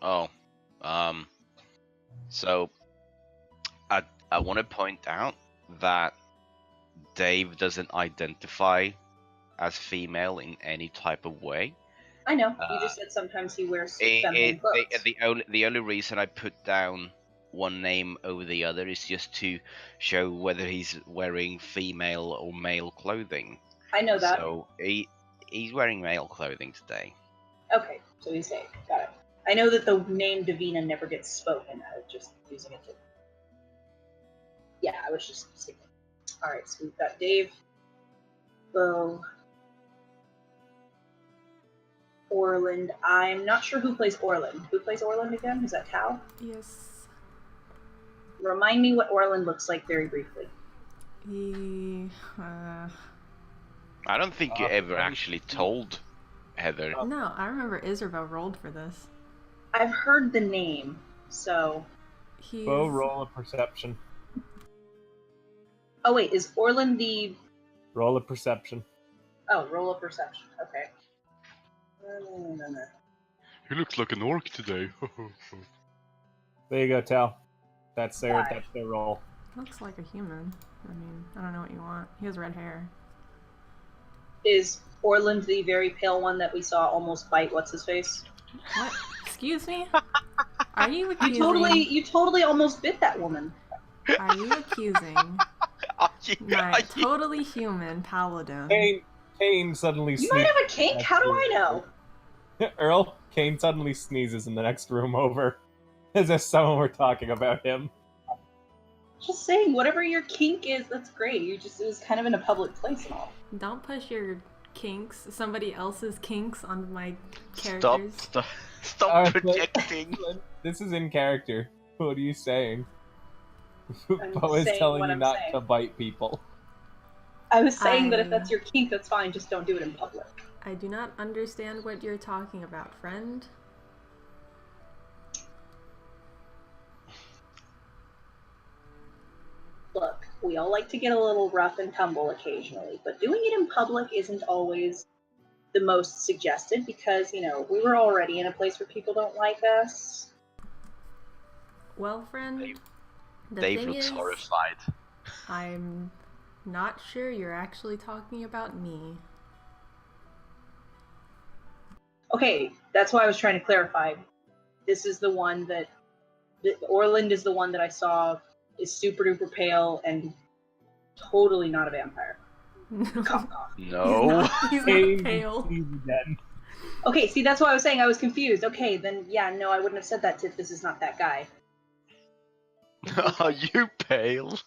Oh, um, so I want to point out that Dave doesn't identify as female in any type of way. I know. You just said sometimes he wears feminine clothes. The only reason I put down one name over the other is just to show whether he's wearing female or male clothing. I know that. So he's wearing male clothing today. Okay, so he's Dave. Got it. I know that the name Davina never gets spoken. I was just using it to. Yeah, I was just saying. All right, so we've got Dave, Bo, Orlind. I'm not sure who plays Orlind. Who plays Orlind again? Is that Tao? Yes. Remind me what Orlind looks like very briefly. I don't think you ever actually told Heather. No, I remember Isribeau rolled for this. I've heard the name, so... Bo, roll a perception. Oh wait, is Orlind the... Roll a perception. Oh, roll a perception. Okay. He looks like an orc today. There you go, Tal. That's their roll. Looks like a human. I mean, I don't know what you want. He has red hair. Is Orlind the very pale one that we saw almost bite what's-his-face? What? Excuse me? Are you accusing... You totally almost bit that woman. Are you accusing my totally human paladin? Cain suddenly sneezes. You might have a kink? How do I know? Earl, Cain suddenly sneezes in the next room over. As if someone were talking about him. Just saying, whatever your kink is, that's great. It was kind of in a public place and all. Don't push your kinks, somebody else's kinks, on my characters. Stop projecting. This is in character. What are you saying? Bo is telling you not to bite people. I was saying that if that's your kink, that's fine. Just don't do it in public. I do not understand what you're talking about, friend. Look, we all like to get a little rough and tumble occasionally, but doing it in public isn't always the most suggested because, you know, we were already in a place where people don't like us. Well, friend, Dave looks horrified. I'm not sure you're actually talking about me. Okay, that's why I was trying to clarify. This is the one that... Orlind is the one that I saw is super duper pale and totally not a vampire. Cough, cough. No. He's not pale. Okay, see, that's why I was saying I was confused. Okay, then, yeah, no, I wouldn't have said that if this is not that guy. Are you pale?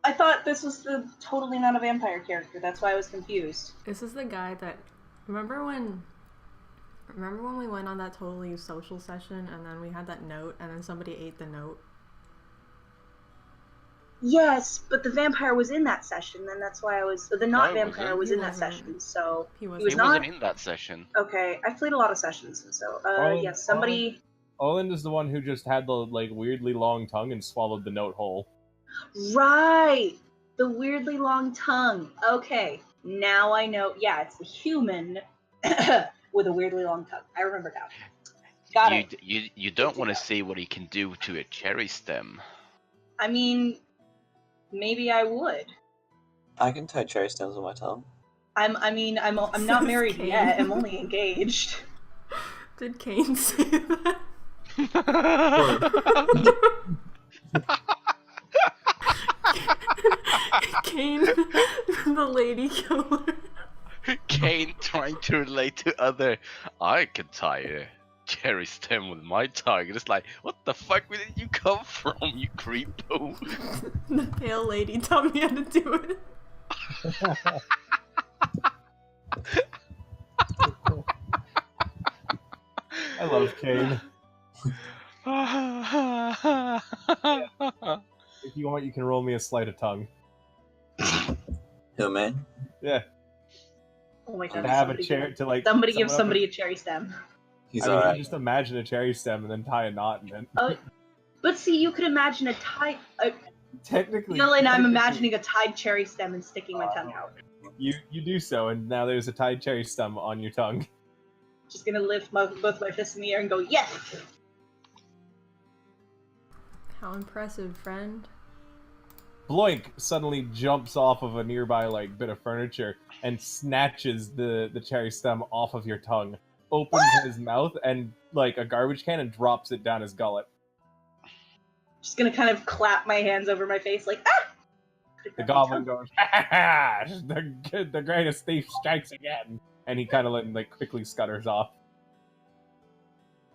I thought this was the totally not a vampire character. That's why I was confused. This is the guy that... Remember when we went on that totally social session and then we had that note and then somebody ate the note? Yes, but the vampire was in that session, and that's why I was... The not-vampire was in that session, so... He wasn't in that session. Okay, I've played a lot of sessions, and so, yes, somebody... Orlind is the one who just had the, like, weirdly long tongue and swallowed the note whole. Right! The weirdly long tongue. Okay, now I know. Yeah, it's the human with a weirdly long tongue. I remember now. Got it. You don't want to see what he can do to a cherry stem. I mean... Maybe I would. I can tie cherry stems on my tongue. I'm not married yet. I'm only engaged. Did Cain say that? Cain, the lady killer. Cain trying to relate to other. I can tie a cherry stem with my tongue. It's like, what the fuck? Where did you come from, you creepo? The pale lady taught me how to do it. I love Cain. If you want, you can roll me a sleight of tongue. Who, man? Yeah. Oh my god. To have a chair to like. Somebody give somebody a cherry stem. He's I mean, alright. just imagine a cherry stem and then tie a knot and then. But see, you could imagine a tied. Technically. And I'm imagining a tied cherry stem and sticking my tongue out. You do so, and now there's a tied cherry stem on your tongue. Just gonna lift both my fists in the air and go, yes! How impressive, friend. Bloink suddenly jumps off of a nearby bit of furniture and snatches the cherry stem off of your tongue, opens his mouth and a garbage can and drops it down his gullet. Just gonna kind of clap my hands over my face like, ah! The goblin goes, ha ha ha! The greatest thief strikes again, and he kind of quickly scutters off.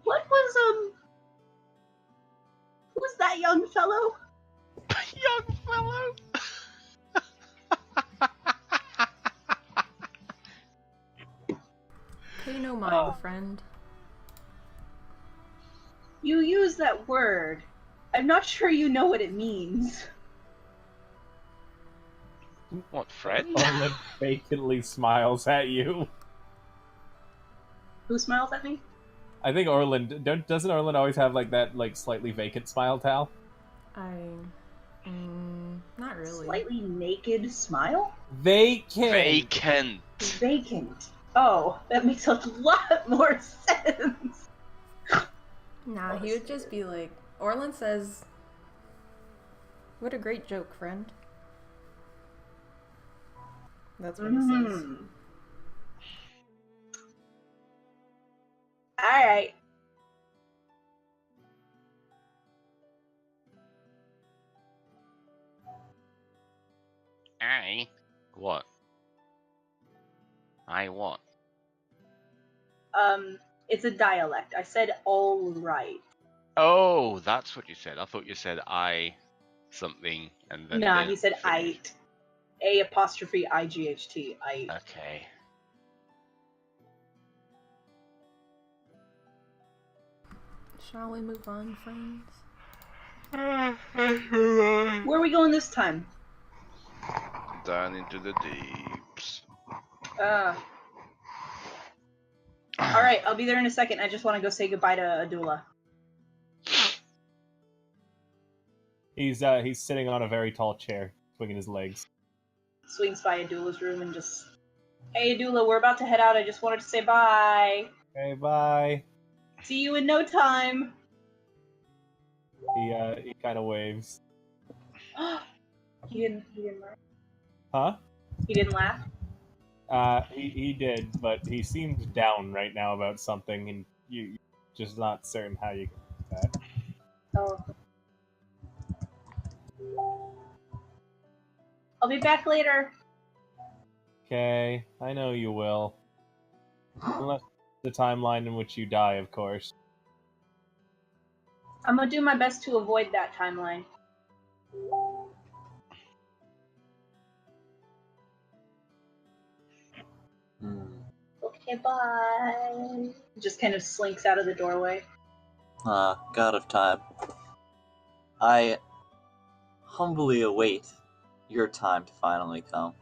What was who was that young fellow? Young fellow. Pay no mind, friend. You use that word. I'm not sure you know what it means. What, Fred? Orlind vacantly smiles at you. Who smiles at me? I think Orlind doesn't Orlind always have that slightly vacant smile, Tal? Not really. Slightly naked smile? Vacant. Vacant. Oh, that makes a lot more sense. Nah, he would just be like, Orlind says, "What a great joke, friend." That's what he says. Alright. What? What? It's a dialect. I said all right. Oh, that's what you said. I thought you said I something and then. Nah, he said finish. "ite." A''IGHT. I. Okay. Shall we move on, friends? Where are we going this time? Down into the deeps. Alright, I'll be there in a second. I just want to go say goodbye to Adula. He's sitting on a very tall chair, swinging his legs. Swings by Adula's room and just... Hey Adula, we're about to head out. I just wanted to say bye. Okay, bye. See you in no time. He kind of waves. He didn't laugh. Huh? He didn't laugh? He did, but he seemed down right now about something, and you just not certain how you get that. Oh. I'll be back later. Okay, I know you will. Unless the timeline in which you die, of course. I'm gonna do my best to avoid that timeline. Okay, bye. Just kind of slinks out of the doorway. God of time. I humbly await your time to finally come.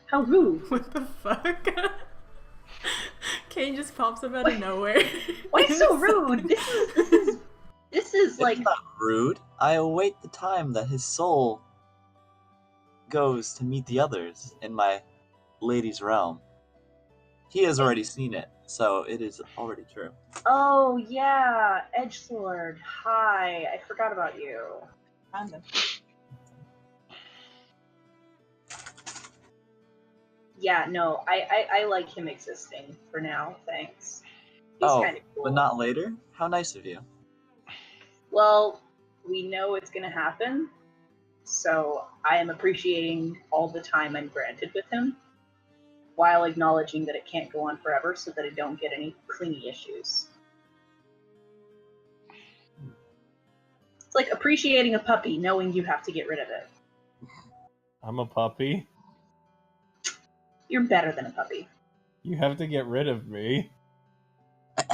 How rude. What the fuck? Cain just pops up out of nowhere. Why so rude? This is like... It's not rude. I await the time that his soul goes to meet the others in my lady's realm. He has already seen it, so it is already true. Oh, yeah. Edgelord. Hi. I forgot about you. Yeah, no. I like him existing for now. Thanks. He's kind of cool. But not later? How nice of you. Well, we know it's going to happen, so I am appreciating all the time I'm granted with him, while acknowledging that it can't go on forever so that I don't get any clingy issues. It's like appreciating a puppy, knowing you have to get rid of it. I'm a puppy. You're better than a puppy. You have to get rid of me.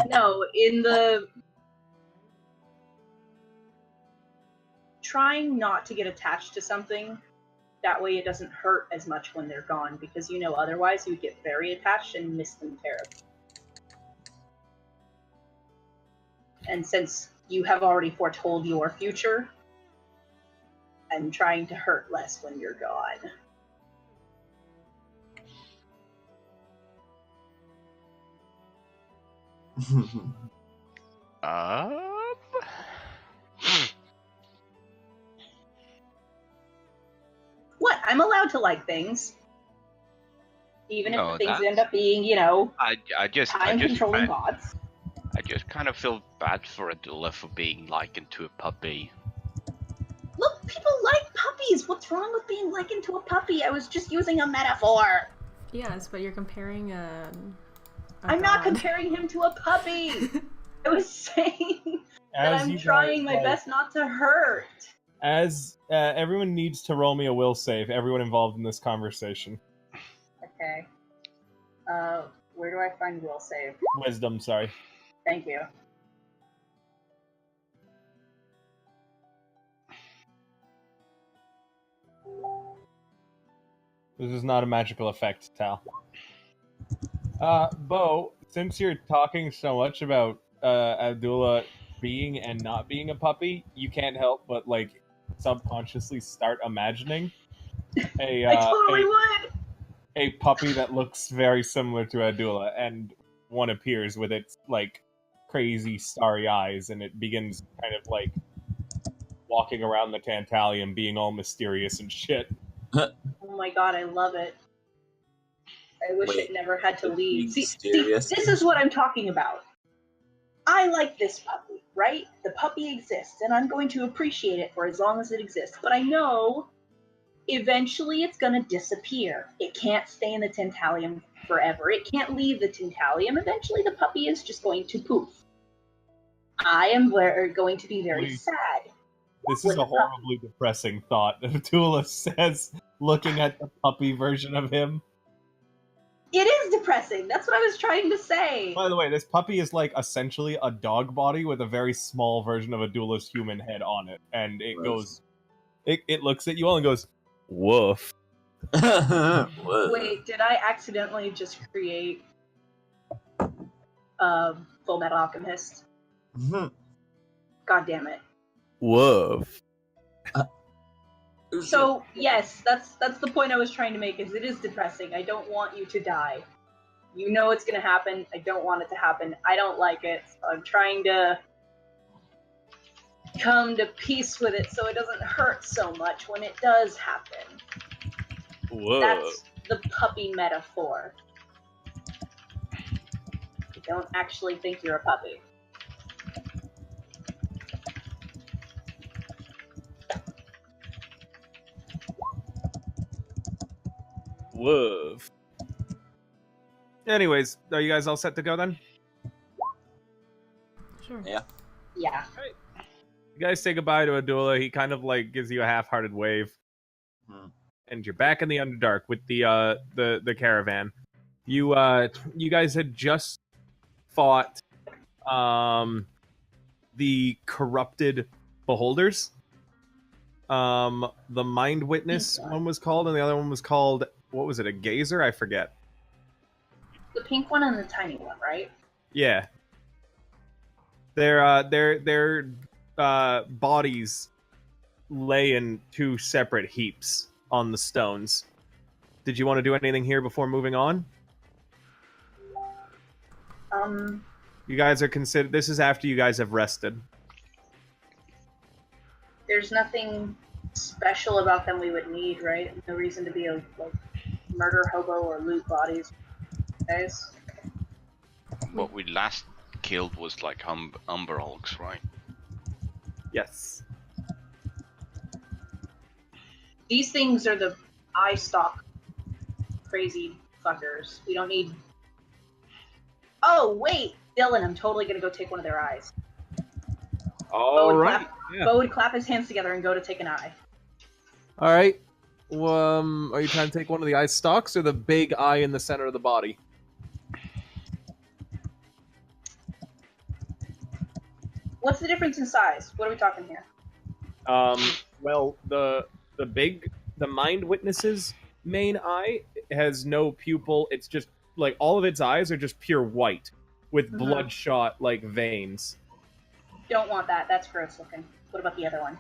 No, in the... Trying not to get attached to something, that way it doesn't hurt as much when they're gone, because you know otherwise you would get very attached and miss them terribly. And since you have already foretold your future, I'm trying to hurt less when you're gone. Um. What? I'm allowed to like things. Even if No, the things that's- end up being, I just time-controlling gods. I just kind of feel bad for Adula for being likened to a puppy. Look, people like puppies! What's wrong with being likened to a puppy? I was just using a metaphor! Yes, but you're comparing a I'm not god. comparing him to a puppy! I was saying that As I'm you trying guys, my best not to hurt. As everyone needs to roll me a will save, everyone involved in this conversation. Okay. Where do I find will save? Wisdom, sorry. Thank you. This is not a magical effect, Tal. Bo, since you're talking so much about Abdullah being and not being a puppy, you can't help but like subconsciously start imagining I totally would! a puppy that looks very similar to Abdullah, and one appears with its like crazy starry eyes, and it begins kind of like walking around the Tantalium, being all mysterious and shit. Oh my god, I love it. I wish Wait, it never had to it's leave. being See, mysterious? this is what I'm talking about. I like this puppy, right? The puppy exists, and I'm going to appreciate it for as long as it exists. But I know eventually it's going to disappear. It can't stay in the Tantalium forever. It can't leave the Tantalium. Eventually the puppy is just going to poof. I am going to be very Please. sad. This With is the a horribly depressing thought. Abdullah says, looking at the puppy version of him. It is depressing. That's what I was trying to say. By the way, this puppy is like essentially a dog body with a very small version of Abdullah's human head on it, and it goes. It looks at you all and goes, "Woof." Wait, did I accidentally just create Full Metal Alchemist? God damn it. Woof. So yes, that's the point I was trying to make. Is it is depressing. I don't want you to die. You know it's gonna happen. I don't want it to happen. I don't like it. So I'm trying to come to peace with it so it doesn't hurt so much when it does happen. Whoa. That's the puppy metaphor. I don't actually think you're a puppy. Woof. Anyways, are you guys all set to go then? Sure. Yeah. Yeah. You guys say goodbye to Abdullah. He kind of like gives you a half-hearted wave, and you're back in the Underdark with the caravan. You guys had just fought the corrupted beholders. The Mind Witness one was called, and the other one was called, what was it? A Gazer? I forget. The pink one and the tiny one, right? Yeah. Their bodies lay in two separate heaps on the stones. Did you want to do anything here before moving on? You guys are considered. This is after you guys have rested. There's nothing special about them we would need, right? No reason to be a like murder hobo or loot bodies, guys. What we last killed was like Umber Hulks, right? Yes. These things are the eye stalk crazy fuckers. We don't need. Oh wait, Dylan, I'm totally gonna go take one of their eyes. All right. Bo would clap his hands together and go to take an eye. All right. Are you trying to take one of the eye stalks or the big eye in the center of the body? What's the difference in size? What are we talking here? Well, the Mind Witness's main eye has no pupil. It's just like all of its eyes are just pure white with bloodshot like veins. Don't want that. That's gross looking. What about the other one?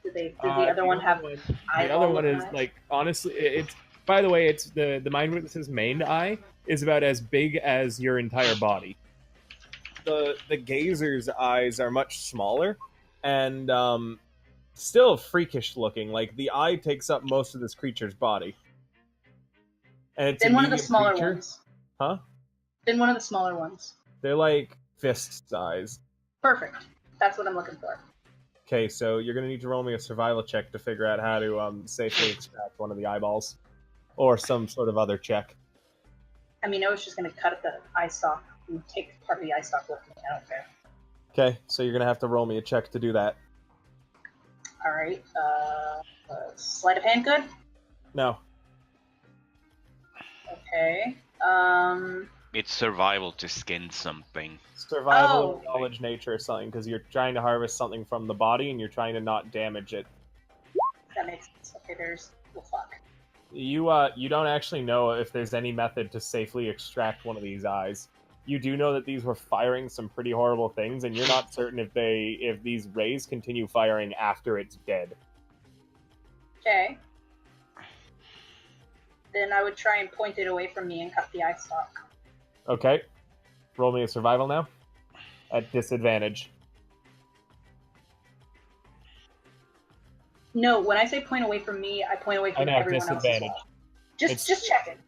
Did the other one have eyes? The other one is like honestly, it's by the way, it's the Mind Witness's main eye is about as big as your entire body. The gazer's eyes are much smaller and still freakish looking. Like the eye takes up most of this creature's body. And it's Then a one of the medium smaller creature. ones. Huh? Then one of the smaller ones. They're like fist size. Perfect. That's what I'm looking for. Okay, so you're gonna need to roll me a survival check to figure out how to safely extract one of the eyeballs, or some sort of other check. I mean, I was just going to cut at the eye stalk and take part of the eye stalk with me. I don't care. Okay, so you're gonna have to roll me a check to do that. All right. Sleight of hand, good. No. Okay. It's survival to skin something. Survival, Oh. or knowledge, nature, or something, because you're trying to harvest something from the body and you're trying to not damage it. That makes sense. Okay, there's. Well, fuck. You don't actually know if there's any method to safely extract one of these eyes. You do know that these were firing some pretty horrible things, and you're not certain if these rays continue firing after it's dead. Okay. Then I would try and point it away from me and cut the eye stalk. Okay. Roll me a survival now. At disadvantage. No, when I say point away from me, I point away I from know, everyone else as disadvantage. well. It's- Just checking.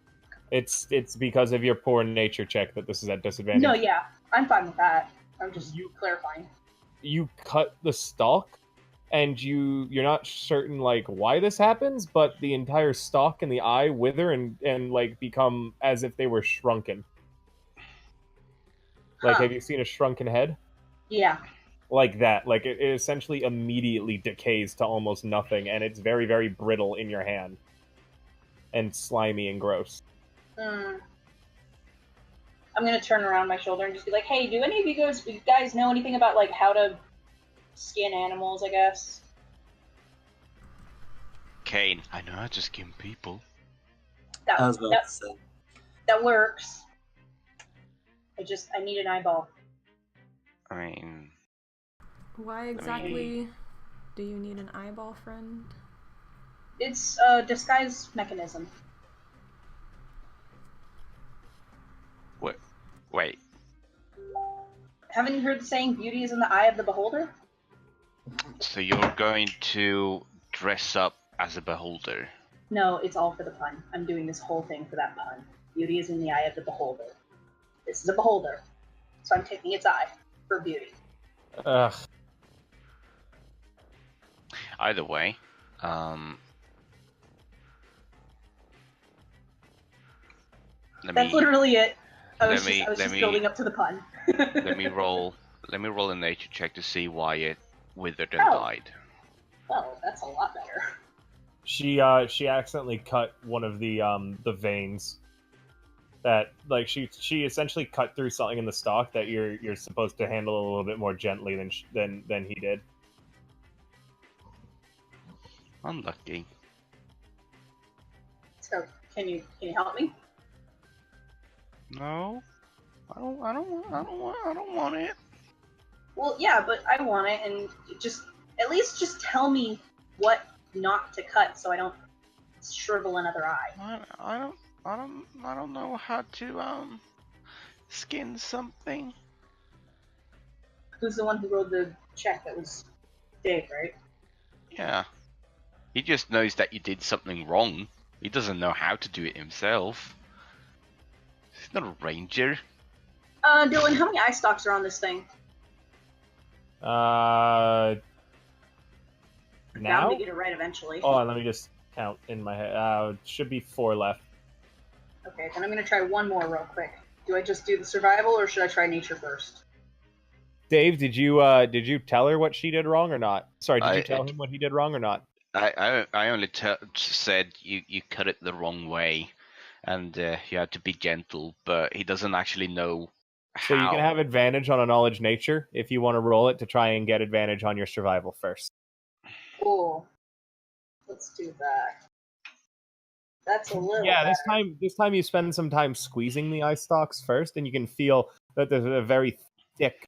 It's because of your poor nature check that this is at disadvantage. No, yeah, I'm fine with that. I'm just You- clarifying. You cut the stalk, and you're not certain like why this happens, but the entire stalk and the eye wither and like become as if they were shrunken. Like, Huh. have you seen a shrunken head? Yeah. Like that. Like it essentially immediately decays to almost nothing, and it's very, very brittle in your hand. And slimy and gross. I'm gonna turn around my shoulder and just be like, "Hey, do any of you guys know anything about like how to skin animals? I guess." Cain, I know how to skin people. That I was about to say. that works. I need an eyeball. I mean, Why exactly do you need an eyeball, friend? It's a disguise mechanism. wait. Haven't you heard the saying, "Beauty is in the eye of the beholder"? So you're going to dress up as a beholder? No, it's all for the pun. I'm doing this whole thing for that pun. Beauty is in the eye of the beholder. This is a beholder, so I'm taking its eye for beauty. Ugh. Either way, That's literally it. I was let just me- building up to the pun. let me roll a nature check to see why it withered and Oh. died. Well, that's a lot better. She accidentally cut one of the veins. That like she essentially cut through something in the stalk that you're supposed to handle a little bit more gently than he did. Unlucky. So, can you help me? No, I don't want it. Well, yeah, but I want it, and at least tell me what not to cut, so I don't shrivel another eye. I don't know how to skin something. Who's the one who wrote the check? That was Dave, right? Yeah. He just knows that you did something wrong. He doesn't know how to do it himself. He's not a ranger. Dylan, how many eye stalks are on this thing? Now? Bound to get it right eventually. Hold on, let me just count in my head. Should be 4 left. Okay, then I'm gonna try one more real quick. Do I just do the survival, or should I try nature first? Dave, did you tell her what she did wrong or not? Sorry, did you tell it- him what he did wrong or not? I only said you cut it the wrong way, and you had to be gentle, but he doesn't actually know how. So you can have advantage on a knowledge nature if you want to roll it to try and get advantage on your survival first. Cool. Let's do that. That's a little. Yeah, better. this time you spend some time squeezing the eye stalks first, and you can feel that there's a very thick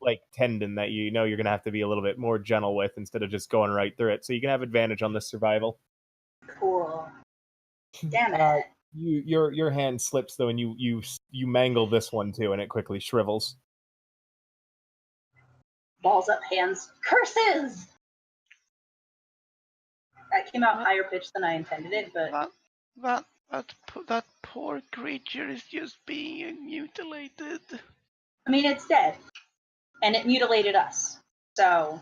like tendon that you know you're gonna have to be a little bit more gentle with instead of just going right through it. So you can have advantage on this survival. Cool. Damn it. Your hand slips though, and you mangle this one too, and it quickly shrivels. Balls up, hands. Curses! That came out higher pitched than I intended it, but That poor creature is just being mutilated. I mean, it's dead. And it mutilated us. So.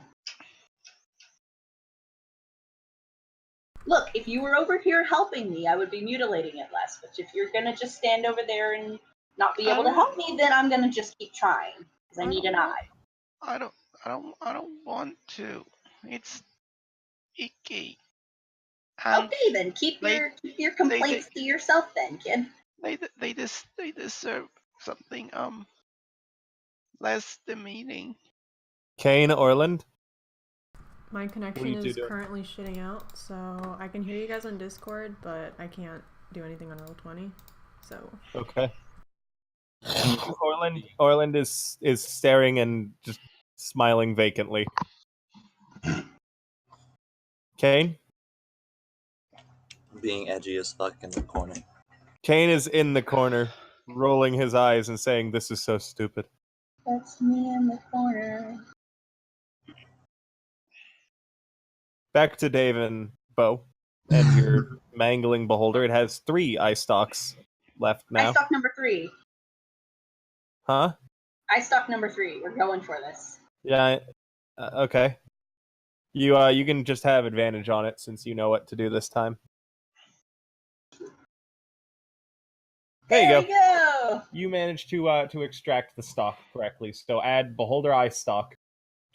Look, if you were over here helping me, I would be mutilating it less. But if you're gonna just stand over there and not be able to help me, then I'm gonna just keep trying. Because I need an eye. I don't want to. It's icky. And okay, then keep your complaints to yourself, then, kid. They deserve something less demeaning. Cain, Orlind? My connection is currently shitting out, so I can hear you guys on Discord, but I can't do anything on Roll20. So okay. Orlind is staring and just smiling vacantly. Cain? Being edgy as fuck in the corner. Cain is in the corner, rolling his eyes and saying, "This is so stupid." That's me in the corner. Back to Dave and Bo, and your mangling beholder. It has 3 eye stalks left now. Eye stalk number 3. Huh? Eye stalk number 3. We're going for this. Yeah. Okay. You can just have advantage on it since you know what to do this time. There you go. You managed to extract the stock correctly. So add beholder eye stock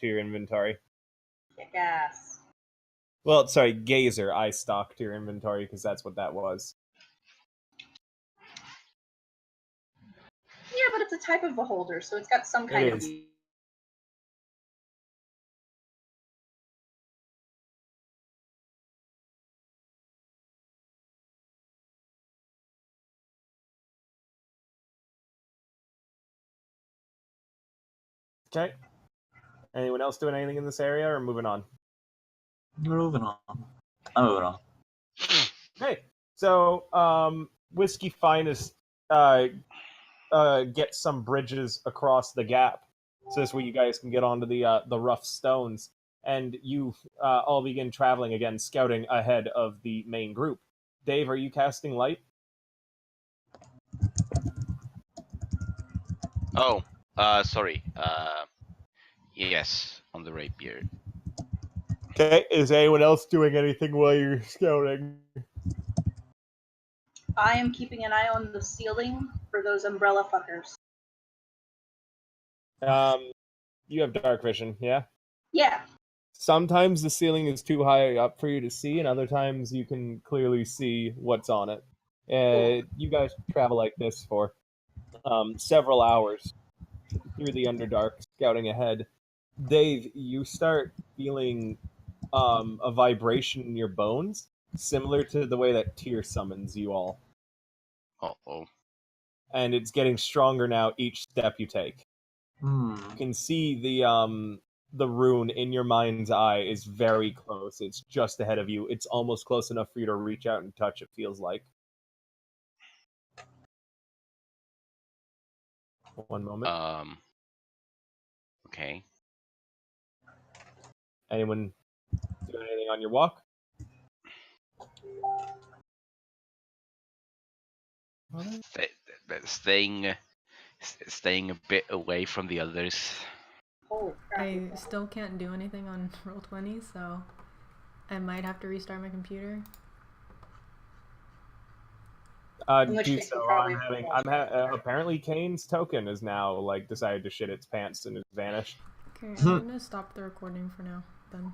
to your inventory. Kick ass. Well, sorry, gazer eye stock to your inventory because that's what that was. Yeah, but it's a type of beholder, so it's got some kind of. Okay. Anyone else doing anything in this area, or moving on? We're moving on. I'm moving on. Okay. So, Whiskey Finest get some bridges across the gap, so this way you guys can get onto the rough stones, and you all begin traveling again, scouting ahead of the main group. Dave, are you casting light? Oh, sorry. Yes, on the rapier. Okay, is anyone else doing anything while you're scouting? I am keeping an eye on the ceiling for those umbrella fuckers. You have dark vision, yeah? Yeah. Sometimes the ceiling is too high up for you to see, and other times you can clearly see what's on it. You guys travel like this for several hours through the Underdark, scouting ahead. Dave, you start feeling a vibration in your bones, similar to the way that Tyr summons you all. Uh-oh. And it's getting stronger now each step you take. You can see the rune in your mind's eye is very close. It's just ahead of you. It's almost close enough for you to reach out and touch, it feels like. One moment. Okay. Anyone doing anything on your walk? Staying a bit away from the others. Holy crap. I still can't do anything on Roll20, so I might have to restart my computer. Do so. Apparently Cain's token is now decided to shit its pants and has vanished. Okay, I'm gonna stop the recording for now then.